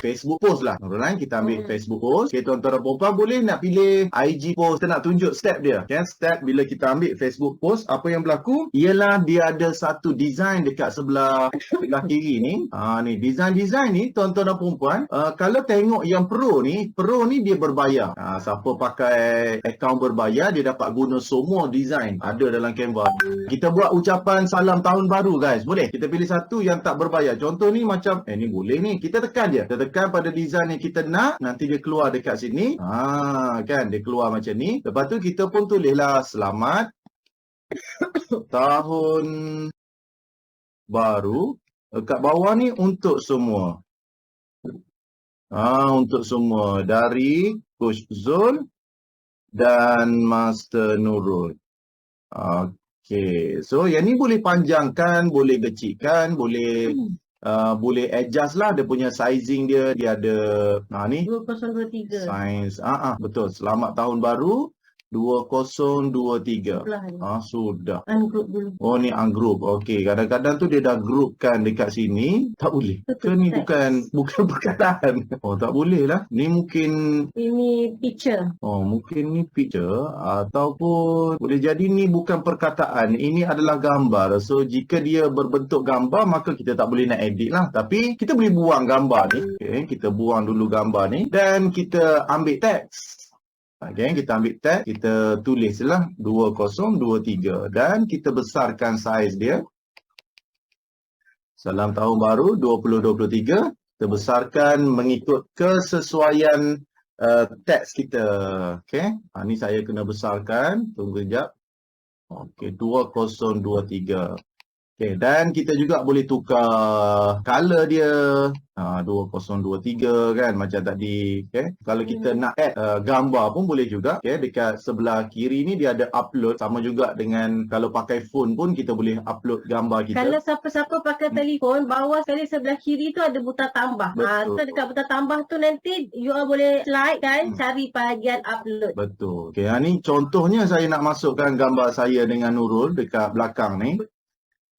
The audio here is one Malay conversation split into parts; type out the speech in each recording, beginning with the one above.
Facebook post lah. Alright, kita ambil Facebook post. Okay, tuan-tuan dan puan-puan boleh nak pilih IG post. Kita nak tunjuk step dia. Okay, step bila kita ambil Facebook post, apa yang berlaku? Ialah dia ada satu design dekat sebelah kiri ni. Ni design ni tuan-tuan dan puan-puan, kalau tengok yang pro ni dia berbayar. Siapa pakai akaun berbayar, dia dapat guna semua design ada dalam Canva. Kita buat ucapan salam tahun baru guys. Boleh? Kita pilih satu yang tak berbayar. Contoh ni macam ni boleh ni. Kita tekan je. Kita tekan pada design yang kita nak, nanti dia keluar dekat sini. Kan dia keluar macam ni. Lepas tu kita pun tulislah selamat tahun baru. Kat bawah ni untuk semua. Untuk semua dari Coach Zul dan Master Nurul. Okay, so yang ni boleh panjangkan, boleh kecilkan, boleh adjust lah dia punya sizing dia. Dia ada ni 2023 size. Betul. Selamat tahun baru 2023. Sudah. Ungroup dulu. Ni ungroup. Okey, kadang-kadang tu dia dah groupkan dekat sini. Tak boleh. Ke ni bukan perkataan. Tak boleh lah. Ni mungkin ini picture. Mungkin ni picture ataupun boleh jadi ni bukan perkataan. Ini adalah gambar. So jika dia berbentuk gambar, maka kita tak boleh nak edit lah. Tapi kita boleh buang gambar ni. Okey, kita buang dulu gambar ni dan kita ambil teks. Okay, kita ambil tag, kita tulislah 2023 dan kita besarkan saiz dia. Salam tahun baru 2023. Kita besarkan mengikut kesesuaian teks kita. Okay, ni saya kena besarkan. Tunggu sekejap. Okay, 2023. Okay, dan kita juga boleh tukar color dia. 2023 kan macam tadi. Okay, kalau kita nak add gambar pun boleh juga. Okay, dekat sebelah kiri ni dia ada upload. Sama juga dengan kalau pakai phone pun kita boleh upload gambar kita. Kalau siapa-siapa pakai telefon, bawah sekali sebelah kiri tu ada butang tambah. So dekat butang tambah tu nanti you all boleh slide kan, cari bahagian upload. Betul. Okay, ni contohnya saya nak masukkan gambar saya dengan Nurul dekat belakang ni.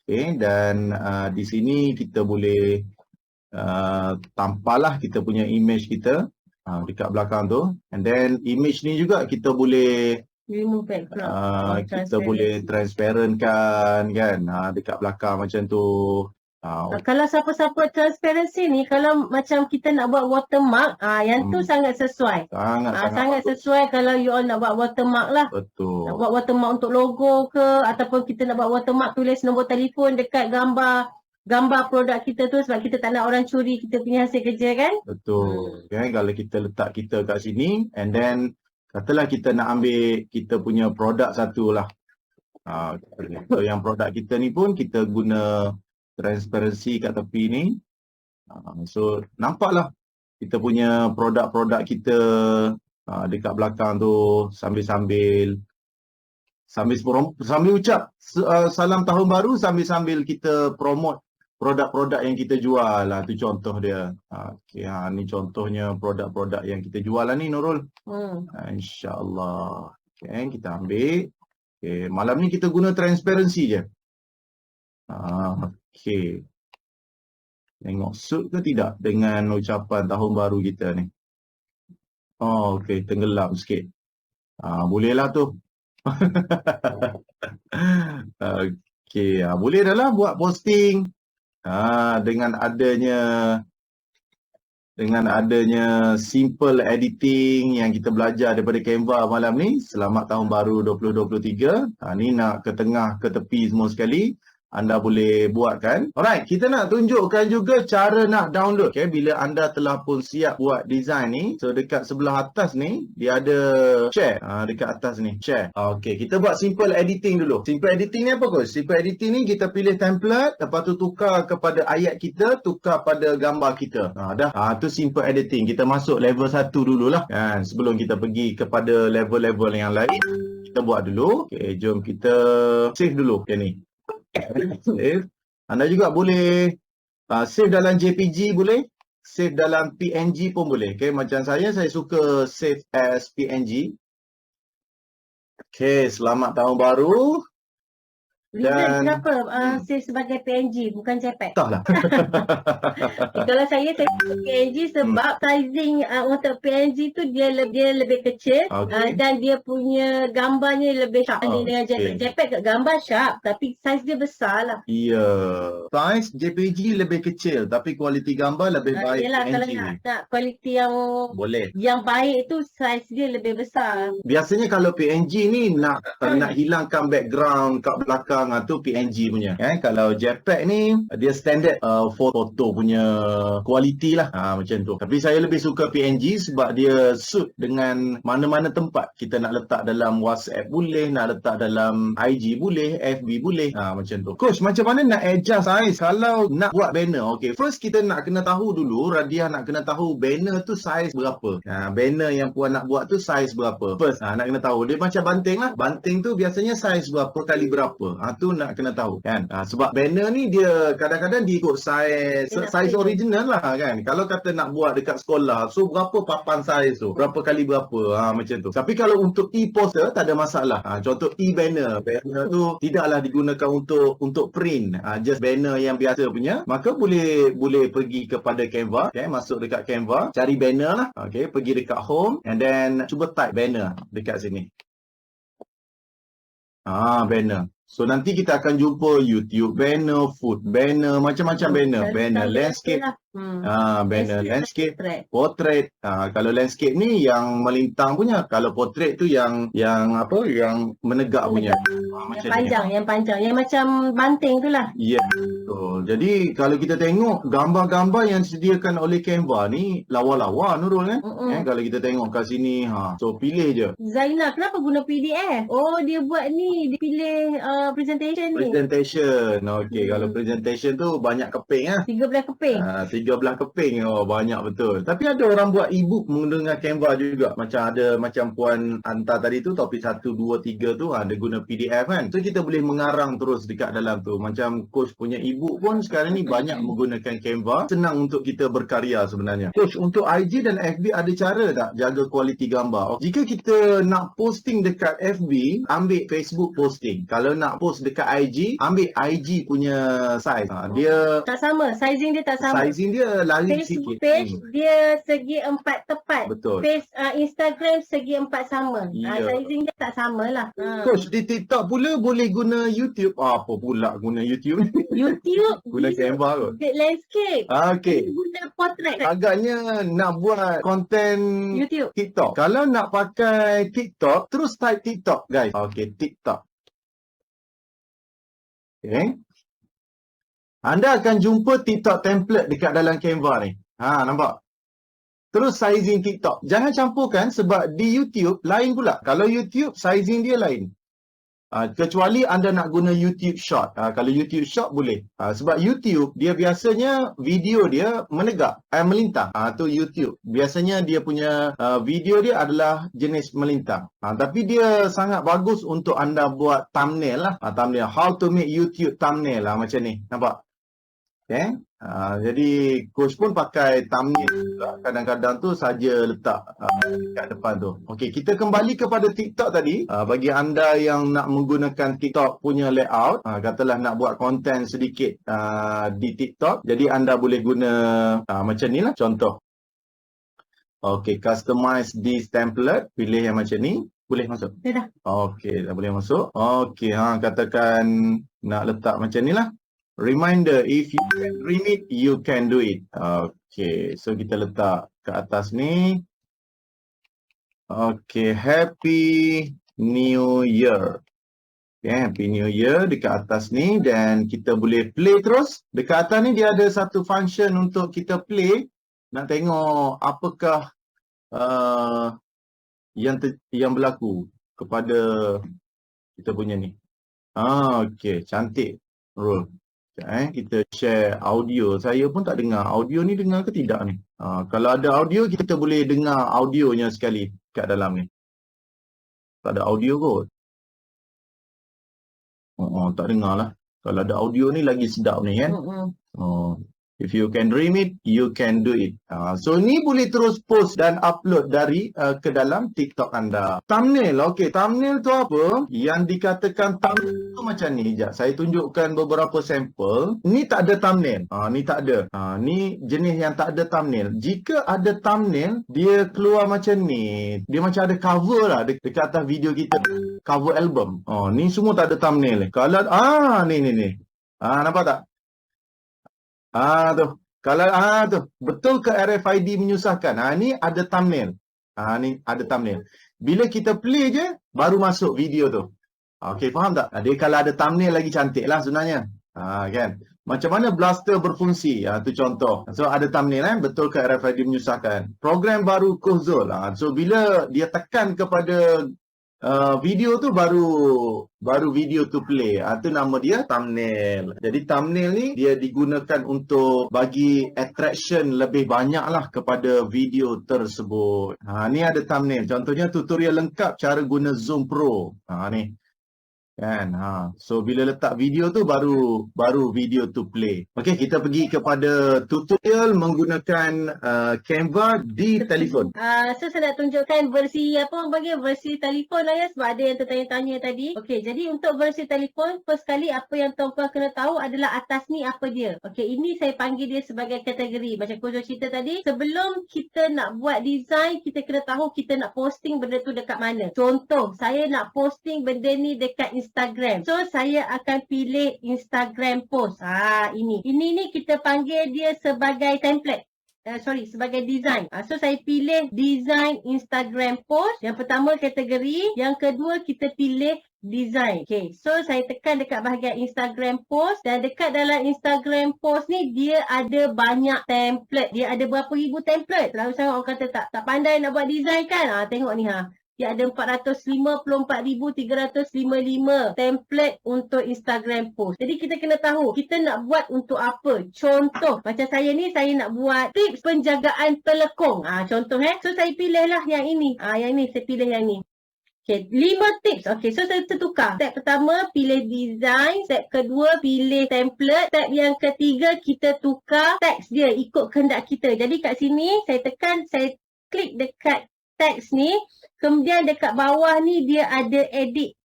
Okay, dan di sini kita boleh tampallah kita punya image kita dekat belakang tu. And then image ni juga kita boleh remove background. kita boleh transparentkan kan dekat belakang macam tu. Kalau siapa-siapa transparency ni, kalau macam kita nak buat watermark, yang tu sangat sesuai. Sangat sesuai kalau you all nak buat watermark lah. Betul. Nak buat watermark untuk logo ke, ataupun kita nak buat watermark tulis nombor telefon dekat gambar produk kita tu, sebab kita tak nak orang curi kita punya hasil kerja kan. Betul. Kan, kalau kita letak kita kat sini and then katalah kita nak ambil kita punya produk satu lah. So yang produk kita ni pun kita guna transparansi kat tepi ni. So nampaklah kita punya produk-produk kita dekat belakang tu sambil ucap salam tahun baru sambil kita promote produk-produk yang kita jual lah. Tu contoh dia. Okay, ni contohnya produk-produk yang kita jual lah ni Nurul. InsyaAllah. Okay, kita ambil. Okay, malam ni kita guna transparansi je. Okay. Tengok suit ke tidak dengan ucapan tahun baru kita ni. Okay, tenggelam sikit. Bolehlah tu. Okay, boleh dah lah buat posting. Dengan adanya simple editing yang kita belajar daripada Canva malam ni. Selamat tahun baru 2023. Ni nak ke tengah ke tepi semua sekali. Anda boleh buatkan. Alright, kita nak tunjukkan juga cara nak download. Okay, bila anda telah pun siap buat design ni. So dekat sebelah atas ni, dia ada share. Dekat atas ni, share. Okay, kita buat simple editing dulu. Simple editing ni apa Coach? Simple editing ni kita pilih template. Lepas tu tukar kepada ayat kita. Tukar pada gambar kita. Dah. Tu simple editing. Kita masuk level 1 dululah. Kan? Sebelum kita pergi kepada level-level yang lain. Kita buat dulu. Okay, jom kita save dulu. Okay ni. Save. Anda juga boleh save dalam JPG boleh, save dalam PNG pun boleh. Okay, macam saya suka save as PNG. Okay, selamat tahun baru. Reason kenapa save sebagai PNG bukan JPEG? Entahlah. Kalau saya PNG sebab sizing untuk PNG tu dia lebih kecil dan dia punya gambarnya lebih sharp dengan JPEG. JPEG gambar sharp tapi saiz dia besar lah. Ya, saiz JPG lebih kecil tapi kualiti gambar lebih baik Yelah, PNG. kalau nak kualiti yang boleh. Yang baik tu saiz dia lebih besar. Biasanya kalau PNG ni nak hilangkan background kat belakang tu PNG punya. Kalau JPEG ni dia standard foto punya kualiti lah. Macam tu. Tapi saya lebih suka PNG sebab dia suit dengan mana-mana tempat. Kita nak letak dalam WhatsApp boleh, nak letak dalam IG boleh, FB boleh. Macam tu. Coach, macam mana nak adjust saiz kalau nak buat banner? Okay, first kita nak kena tahu dulu, Radiah nak kena tahu banner tu saiz berapa. Banner yang puan nak buat tu saiz berapa. First, nak kena tahu. Dia macam banting lah. Banting tu biasanya saiz berapa kali berapa. Tu nak kena tahu kan. Sebab banner ni dia kadang-kadang dia ikut saiz original lah kan. Kalau kata nak buat dekat sekolah, so berapa papan saiz tu? Berapa kali berapa? Macam tu. Tapi kalau untuk e-poster tak ada masalah. Contoh e-banner. Banner tu tidaklah digunakan untuk print. Just banner yang biasa punya. Maka boleh pergi kepada Canva. Okay, masuk dekat Canva. Cari banner lah. Okay, pergi dekat home. And then cuba type banner dekat sini. Banner. So nanti kita akan jumpa YouTube banner, food banner, macam-macam banner. Banner landscape. Banner landscape, portrait. Kalau landscape ni yang melintang punya. Kalau portrait tu yang menegak punya. Yang panjang. Yang macam banting tu lah. Ya. Jadi kalau kita tengok gambar-gambar yang disediakan oleh Canva ni lawa-lawa Nurul kan. Kalau kita tengok kat sini, so pilih je. Zainal, kenapa guna PDF? Oh, dia buat ni, dia pilih presentation ni. Presentation. Okey, kalau presentation tu banyak keping 13 keping. 13 keping. Banyak betul. Tapi ada orang buat e-book menggunakan Canva juga. Macam puan hantar tadi tu, topik 1, 2, 3 tu dia guna PDF kan. So kita boleh mengarang terus dekat dalam tu. Macam coach punya e-book pun sekarang ni banyak menggunakan Canva. Senang untuk kita berkarya sebenarnya. Coach, untuk IG dan FB ada cara tak jaga kualiti gambar? Jika kita nak posting dekat FB, ambil Facebook posting. Kalau nak post dekat IG, ambil IG punya size. Dia tak sama, sizing dia tak sama. Sizing dia lari Facebook sikit. page dia segi 4 tepat. Betul. Page Instagram segi 4 sama. Sizing dia tak samalah. Coach, di TikTok pula boleh guna YouTube. Apa pula guna YouTube? YouTube guna Canva kot. Landscape. Okey. Guna portrait. Agaknya nak buat konten YouTube. TikTok. Kalau nak pakai TikTok, terus type TikTok guys. Okey, TikTok. Okay. Anda akan jumpa TikTok template dekat dalam Canva ni. Nampak? Terus sizing TikTok. Jangan campurkan sebab di YouTube lain pula. Kalau YouTube, sizing dia lain. Kecuali anda nak guna YouTube Short. Kalau YouTube Short boleh. Sebab YouTube, dia biasanya video dia menegak, melintang. Tu YouTube. Biasanya dia punya video dia adalah jenis melintang. Tapi dia sangat bagus untuk anda buat thumbnail lah. Thumbnail. How to make YouTube thumbnail lah macam ni. Nampak? Okay. Jadi coach pun pakai thumbnail juga. Kadang-kadang tu saja letak kat depan tu. Okey, kita kembali kepada TikTok tadi. Bagi anda yang nak menggunakan TikTok punya layout, katalah nak buat konten sedikit di TikTok, jadi anda boleh guna macam ni lah contoh. Okey, customize this template, pilih yang macam ni. Boleh masuk? Dah. Okey, dah boleh masuk. Okey, katakan nak letak macam ni lah. Reminder, if you can dream it, you can do it. Okay, so kita letak ke atas ni. Okay, Happy New Year. Okay, Happy New Year dekat atas ni. Dan kita boleh play terus. Dekat atas ni dia ada satu function untuk kita play. Nak tengok apakah yang berlaku kepada kita punya ni. Okay, cantik. Roll. Kita share audio. Saya pun tak dengar. Audio ni dengar ke tidak ni? Kalau ada audio, kita boleh dengar audionya sekali kat dalam ni. Tak ada audio kot. Tak dengar lah. Kalau ada audio ni lagi sedap ni kan? If you can dream it, you can do it. So ni boleh terus post dan upload dari ke dalam TikTok anda. Thumbnail, okey. Thumbnail tu apa? Yang dikatakan thumbnail tu macam ni. Sekejap, saya tunjukkan beberapa sampel. Ni tak ada thumbnail. Ni tak ada. Ni jenis yang tak ada thumbnail. Jika ada thumbnail, dia keluar macam ni. Dia macam ada cover lah dekat atas video kita. Cover album. Ni semua tak ada thumbnail. Kalau ni. Nampak tak? Tu. Kalau tu. Betul ke RFID menyusahkan? Ni ada thumbnail. Ni ada thumbnail. Bila kita play je, baru masuk video tu. Okey, faham tak? Dia kalau ada thumbnail lagi cantik lah sebenarnya. Kan? Macam mana Blaster berfungsi? Tu contoh. So ada thumbnail betul ke RFID menyusahkan? Program baru Kohzol. So bila dia tekan kepada video tu baru video tu play. Itu nama dia thumbnail. Jadi thumbnail ni dia digunakan untuk bagi attraction lebih banyak lah kepada video tersebut. Ni ada thumbnail. Contohnya tutorial lengkap cara guna Zoom Pro. Ni. Kan? So bila letak video tu baru video tu play. Okey, kita pergi kepada tutorial menggunakan Canva di telefon. So saya nak tunjukkan versi versi telefon lah ya, sebab ada yang tertanya-tanya tadi. Okey, jadi untuk versi telefon, first kali apa yang tuan-puan kena tahu adalah atas ni apa dia. Okey, ini saya panggil dia sebagai kategori. Macam Kozo cerita tadi, sebelum kita nak buat design, kita kena tahu kita nak posting benda tu dekat mana. Contoh, saya nak posting benda ni dekat Instagram. So saya akan pilih Instagram post. Ini ni kita panggil dia sebagai template. Sebagai design. So saya pilih design Instagram post. Yang pertama kategori, yang kedua kita pilih design. Okay, so saya tekan dekat bahagian Instagram post, dan dekat dalam Instagram post ni dia ada banyak template. Dia ada berapa ribu template. Selalu saya orang kata tak pandai nak buat design kan. Tengok ni dia ada 454,355 template untuk Instagram post. Jadi kita kena tahu kita nak buat untuk apa. Contoh macam saya ni, saya nak buat tips penjagaan telekong. Contoh So saya pilihlah yang ini. Yang ni saya pilih yang ni. Okay, 5 tips. Okay, so saya tertukar. Step pertama pilih design, step kedua pilih template, step yang ketiga kita tukar teks dia ikut kehendak kita. Jadi kat sini saya klik dekat teks ni. Kemudian dekat bawah ni dia ada edit.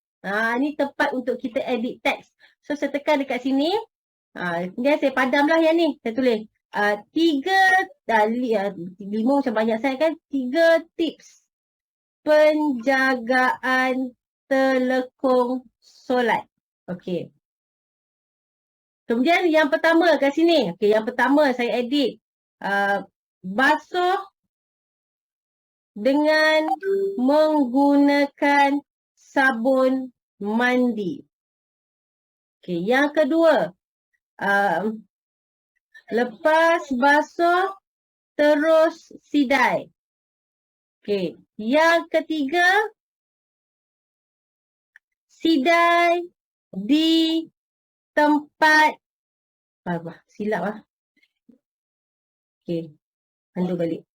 Ni tempat untuk kita edit teks. So saya tekan dekat sini. Kemudian saya padamlah yang ni. Saya tulis 5 macam banyak saya kan. 3 tips penjagaan telekong solat. Okey. Kemudian yang pertama kat sini. Okey, yang pertama saya edit. Basuh dengan menggunakan sabun mandi. Okey, yang kedua, lepas basuh terus sidai. Okey, yang ketiga, sidai di tempat silap Okey, undo balik.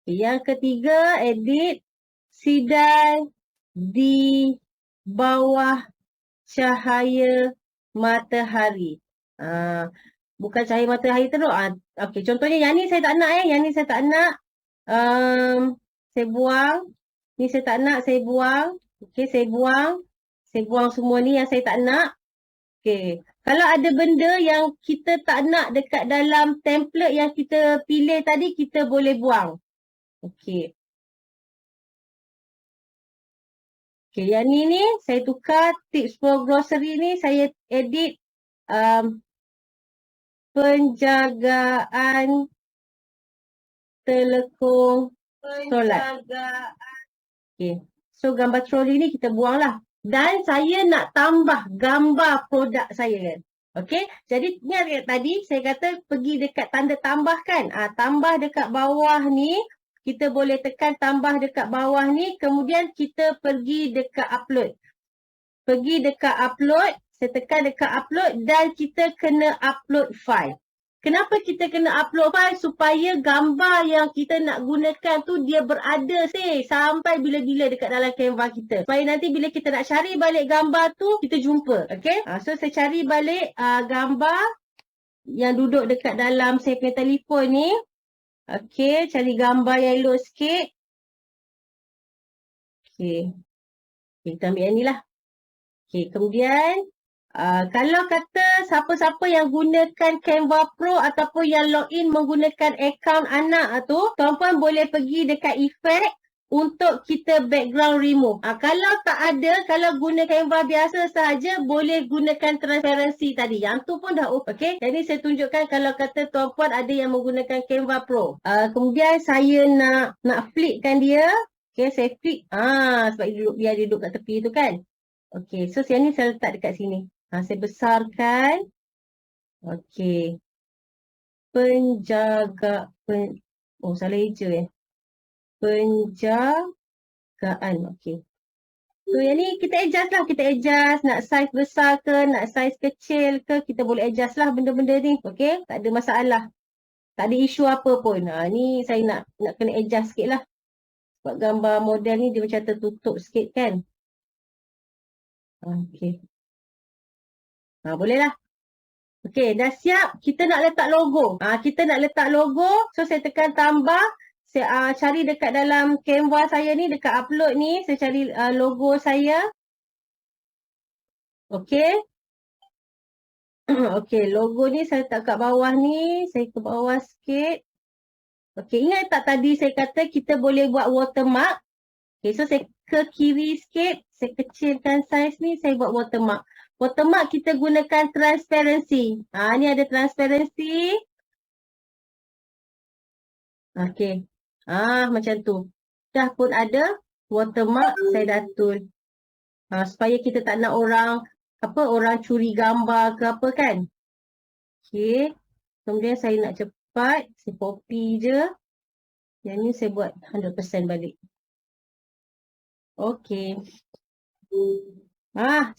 Yang ketiga, edit sidai di bawah cahaya matahari. Bukan cahaya matahari teruk. Okey, contohnya yang ni saya tak nak Yang ni saya tak nak. Saya buang. Ni saya tak nak, saya buang. Okey, saya buang. Saya buang semua ni yang saya tak nak. Okey. Kalau ada benda yang kita tak nak dekat dalam template yang kita pilih tadi, kita boleh buang. Okey. Okey, yang ni saya tukar tips for grocery ni, saya edit penjagaan telekong solat. Okey. So gambar troli ni kita buanglah. Dan saya nak tambah gambar produk saya kan. Okey. Jadi ni tadi saya kata pergi dekat tanda tambah kan. Tambah dekat bawah ni. Kita boleh tekan tambah dekat bawah ni. Kemudian kita pergi dekat upload. Pergi dekat upload. Saya tekan dekat upload dan kita kena upload file. Kenapa kita kena upload file? Supaya gambar yang kita nak gunakan tu dia berada sampai bila-bila dekat dalam Canva kita. Supaya nanti bila kita nak cari balik gambar tu, kita jumpa. Okay? So saya cari balik gambar yang duduk dekat dalam saya punya telefon ni. Okay, cari gambar yang elok sikit. Okay. Kita ambil yang ni lah. Okay, kemudian kalau kata siapa-siapa yang gunakan Canva Pro ataupun yang login menggunakan akaun anak tu, tuan-puan boleh pergi dekat efek untuk kita background remove. Kalau tak ada, kalau guna Canva biasa sahaja, boleh gunakan transparency tadi. Yang tu pun dah okay. Jadi saya tunjukkan kalau kata tuan-puan ada yang menggunakan Canva Pro. Kemudian saya nak flipkan dia. Okay, saya flip. Sebab biar dia duduk kat tepi tu kan. Okay, so yang ni saya letak dekat sini. Saya besarkan. Okey. Salah eja Penjagaan. Okey. So yang ni kita adjust lah. Kita adjust. Nak saiz besar ke, nak saiz kecil ke. Kita boleh adjust lah benda-benda ni. Okey. Tak ada masalah. Tak ada isu apa pun. Ni saya nak kena adjust sikit lah. Sebab gambar model ni dia macam tertutup sikit kan. Okey. Boleh lah. Okey, dah siap. Kita nak letak logo. So, saya tekan tambah. Saya cari dekat dalam Canva saya ni, dekat upload ni. Saya cari logo saya. Okey. Okey, logo ni saya letak kat bawah ni. Saya ke bawah sikit. Okey, ingat tak tadi saya kata kita boleh buat watermark. Okey, so saya ke kiri sikit. Saya kecilkan saiz ni. Saya buat watermark. Watermark kita gunakan transparency. Ni ada transparency. Okey. Macam tu. Dah pun ada watermark, saya dah tune. Supaya kita tak nak orang curi gambar ke apa kan. Okey. Kemudian saya nak cepat, saya copy je. Yang ni saya buat 100% balik. Okey.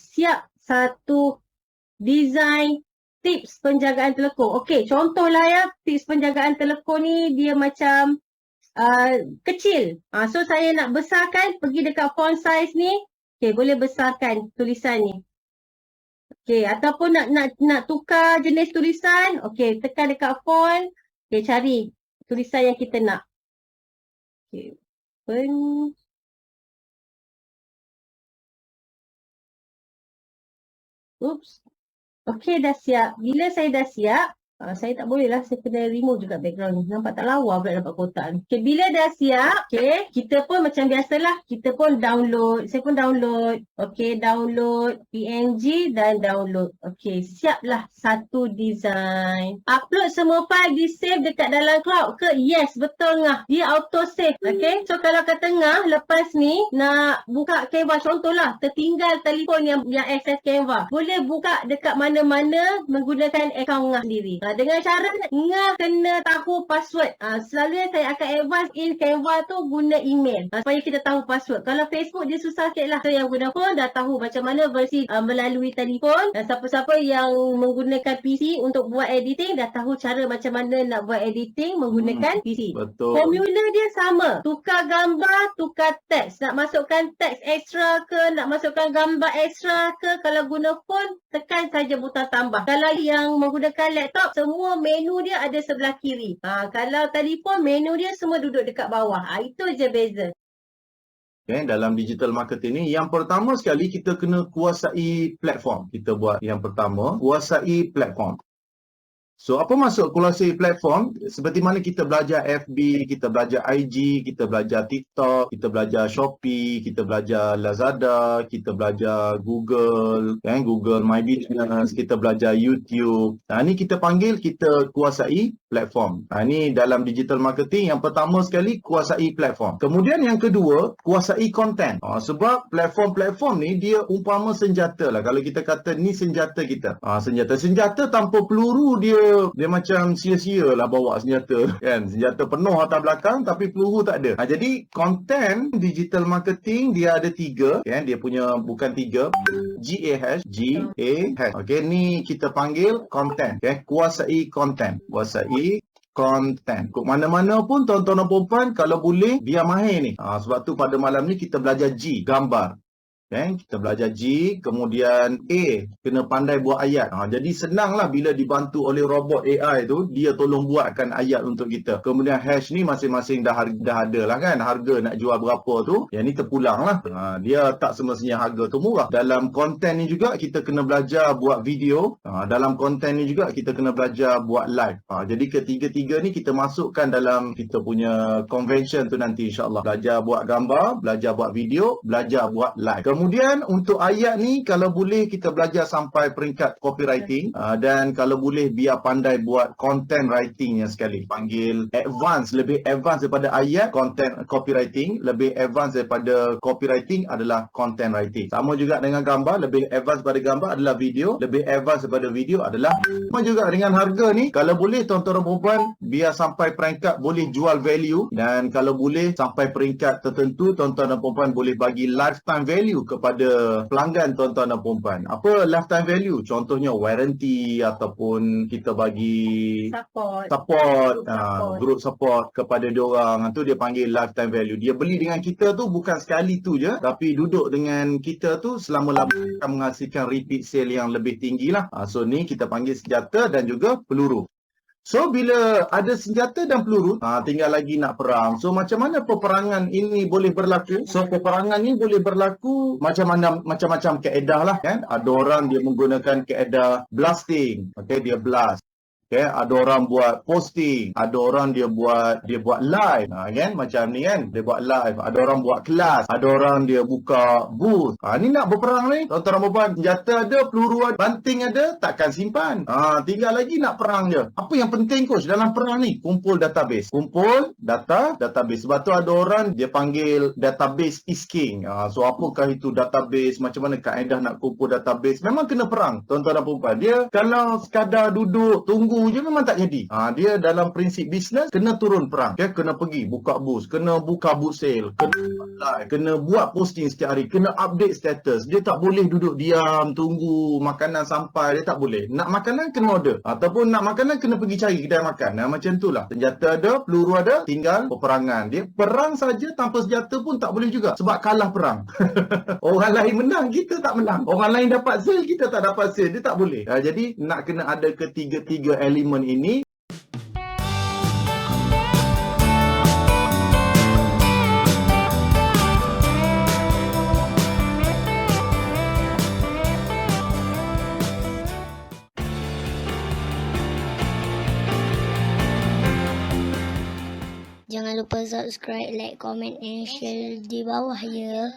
Siap. Satu design tips penjagaan telekong. Okey, contohlah ya, tips penjagaan telekong ni dia macam kecil. So saya nak besarkan, pergi dekat font size ni. Okey, boleh besarkan tulisan ni. Okey, ataupun nak tukar jenis tulisan. Okey, tekan dekat font. Okey, cari tulisan yang kita nak. Okey, Okey, dah siap. Bila saya dah siap, saya tak boleh lah. Saya kena remove juga background ni. Nampak tak lawa pula dapat kotak ni. Okey, bila dah siap, okey, kita pun macam biasalah. Kita pun download. Saya pun download. Okey, download PNG dan download. Okey, siaplah satu design. Upload semua file di save dekat dalam cloud ke? Yes, betul ngah. Dia auto save. Okey, so kalau kat tengah, lepas ni nak buka Canva, contohlah, tertinggal telefon yang access Canva. Boleh buka dekat mana-mana menggunakan akaun ngah sendiri. Dengan cara ngah kena tahu password. Selalunya saya akan advance in Canva tu guna email. Supaya kita tahu password. Kalau Facebook dia susah sikit lah. So yang guna phone dah tahu macam mana versi melalui telefon. Dan siapa-siapa yang menggunakan PC untuk buat editing dah tahu cara macam mana nak buat editing menggunakan PC. Betul. Formula dia sama. Tukar gambar, tukar teks. Nak masukkan teks extra ke, nak masukkan gambar extra ke. Kalau guna phone, tekan saja butang tambah. Kalau yang menggunakan laptop, semua menu dia ada sebelah kiri. Kalau telefon, menu dia semua duduk dekat bawah. Itu je beza. Okay, dalam digital marketing ni, yang pertama sekali kita kena kuasai platform. Kita buat yang pertama, kuasai platform. So, apa maksud kuasai platform? Seperti mana kita belajar FB, kita belajar IG, kita belajar TikTok, kita belajar Shopee, kita belajar Lazada, kita belajar Google, Google My Business, kita belajar YouTube. Ini kita panggil kita kuasai platform. Ini dalam digital marketing, yang pertama sekali kuasai platform. Kemudian yang kedua, kuasai konten. Sebab platform-platform ni dia umpama senjata lah. Kalau kita kata ni senjata kita. Senjata tanpa peluru dia dia macam sia-sia lah bawa senjata kan. Senjata penuh atas belakang tapi peluru tak ada. Jadi content digital marketing dia ada 3 kan. Dia punya bukan 3, GAH. Okey, ni kita panggil content. Okay, kuasai content. Kuasai content. Kok mana-mana pun tuan-tuan dan puan kalau boleh biar mahir ni. Sebab tu pada malam ni kita belajar G, gambar. Okay, kita belajar G, kemudian A, kena pandai buat ayat. Jadi senanglah bila dibantu oleh robot AI tu, dia tolong buatkan ayat untuk kita. Kemudian hash ni masing-masing dah ada lah kan. Harga nak jual berapa tu, yang ni terpulang lah. Dia tak semestinya harga tu murah. Dalam konten ni juga kita kena belajar buat video. Dalam konten ni juga kita kena belajar buat live. Jadi ketiga-tiga ni kita masukkan dalam kita punya convention tu nanti insyaAllah. Belajar buat gambar, belajar buat video, belajar buat live. Kemudian untuk ayat ni kalau boleh kita belajar sampai peringkat copywriting dan kalau boleh biar pandai buat content writingnya sekali. Panggil advance, lebih advance daripada ayat content copywriting, lebih advance daripada copywriting adalah content writing. Sama juga dengan gambar, lebih advance daripada gambar adalah video, lebih advance daripada video adalah sama juga dengan harga ni. Kalau boleh tuan-tuan dan puan biar sampai peringkat boleh jual value dan kalau boleh sampai peringkat tertentu tuan-tuan dan puan boleh bagi lifetime value kepada pelanggan tuan-tuan dan puan. Apa lifetime value? Contohnya warranty ataupun kita bagi support, group support kepada diorang. Itu dia panggil lifetime value. Dia beli dengan kita tu bukan sekali tu je, tapi duduk dengan kita tu selama-lamanya akan menghasilkan repeat sale yang lebih tinggi lah. So ni kita panggil senjata dan juga peluru. So bila ada senjata dan peluru, tinggal lagi nak perang. So macam mana peperangan ini boleh berlaku? So peperangan ni boleh berlaku macam-macam kaedah lah kan. Ada orang dia menggunakan kaedah blasting. Okay, dia blast. Okay, ada orang buat posting, ada orang dia buat live, kan macam ni kan, dia buat live, ada orang buat kelas, ada orang dia buka booth. Ni nak berperang ni, tuan-tuan dan puan, senjata ada, peluru ada, banting ada, takkan simpan. Tinggal lagi nak perang je. Apa yang penting coach dalam perang ni? Kumpul database. Kumpul database. Sebab tu ada orang dia panggil database is king. So apakah itu database? Macam mana kaedah nak kumpul database? Memang kena perang, tuan-tuan dan puan. Dia kalau sekadar duduk tunggu je memang tak jadi. Dia dalam prinsip bisnes kena turun perang. Okay? Kena pergi buka booth, kena buka booth sale, kena buat posting setiap hari, kena update status. Dia tak boleh duduk diam tunggu makanan sampai, dia tak boleh. Nak makanan kena order ataupun nak makanan kena pergi cari kedai makan. Macam itulah. Senjata ada, peluru ada, tinggal peperangan. Dia perang saja tanpa senjata pun tak boleh juga sebab kalah perang. Orang lain menang, kita tak menang. Orang lain dapat sale, kita tak dapat sale. Dia tak boleh. Jadi nak kena ada ketiga-tiga elemen ini. Jangan lupa subscribe, like, comment, and share di bawah ya.